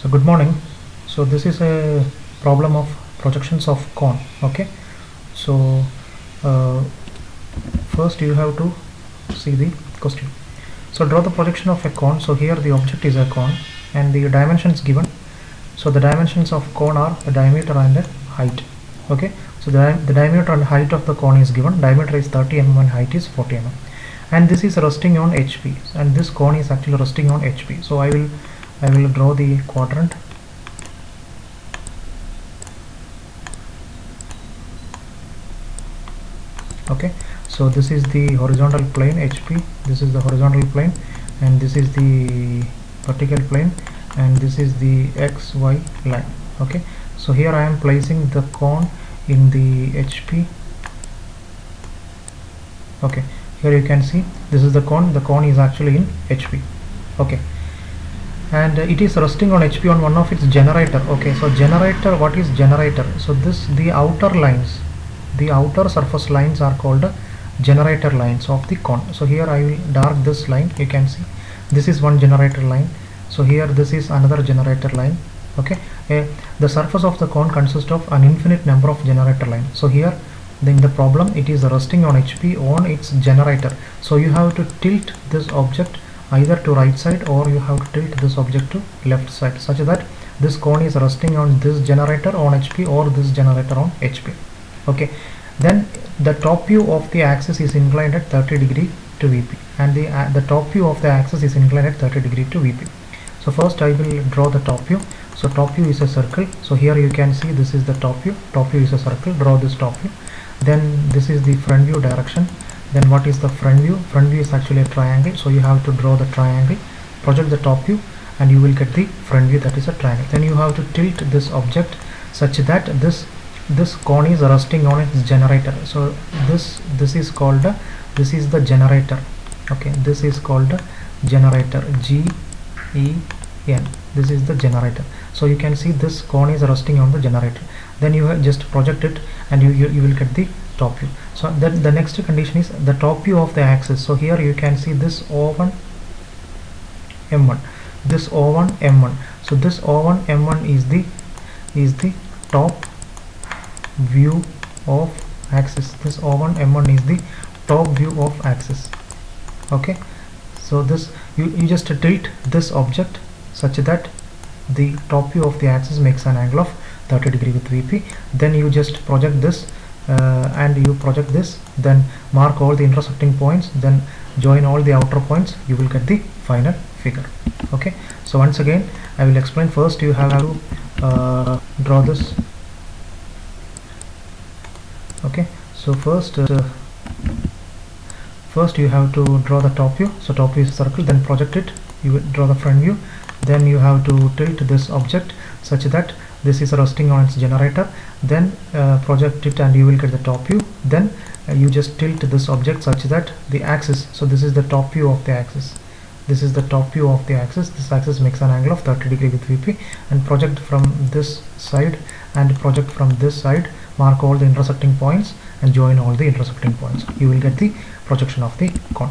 So good morning. So this is a problem of projections of cone. Okay. So uh, first you have to see the question. So draw the projection of a cone. So here the object is a cone and the dimensions given. So the dimensions of cone are the diameter and the height. Okay. So the diameter and height of the cone is given. Diameter is 30 mm and height is 40 mm. And this is resting on HP. And this cone is actually resting on HP. So I will draw the quadrant. Okay, so this is the horizontal plane HP, this is the horizontal plane, and this is the vertical plane, and this is the XY line. Okay, so here I am placing the cone in the HP. Okay, here you can see this is the cone is actually in HP. Okay, and it is resting on HP on one of its generator. Okay, so generator, what is generator? So the outer lines, the outer surface lines are called generator lines of the cone. So here I will dark this line. You can see this is one generator line. So here this is another generator line. Okay, the surface of the cone consists of an infinite number of generator lines. So here in the problem it is resting on HP on its generator. So you have to tilt this object either to right side or you have to tilt this object to left side such that this cone is resting on this generator on HP or this generator on HP. Okay, then the top view of the axis is inclined at 30 degree to VP, and the top view of the axis is inclined at 30 degree to VP. So first I will draw the top view. So top view is a circle. So here you can see this is the top view. Top view is a circle. Draw this top view. Then this is the front view direction. Then what is the front view? Front view is actually a triangle. So you have to draw the triangle, project the top view, and you will get the front view, that is a triangle. Then you have to tilt this object such that this cone is resting on its generator. So this is called this is the generator. Okay, this is called generator, GEN. This is the generator. So you can see this cone is resting on the generator. Then you just project it and you will get the top view. So then the next condition is the top view of the axis. So here you can see this O1 M1, this O1 M1. So this O1 M1 is the top view of axis. This O1 M1 is the top view of axis. Okay, so this you just tilt this object such that the top view of the axis makes an angle of 30 degree with VP. Then you just project this and you project this, then mark all the intersecting points, then join all the outer points. You will get the final figure. Okay, so once again I will explain. First you have to draw this. Okay, so first you have to draw the top view. So top view is a circle, then project it, you will draw the front view, then you have to tilt this object such that this is resting on its generator, then project it and you will get the top view. Then you just tilt this object such that the axis, so this is the top view of the axis, this is the top view of the axis, this axis makes an angle of 30 degree with VP, and project from this side and project from this side, mark all the intersecting points and join all the intersecting points. You will get the projection of the cone.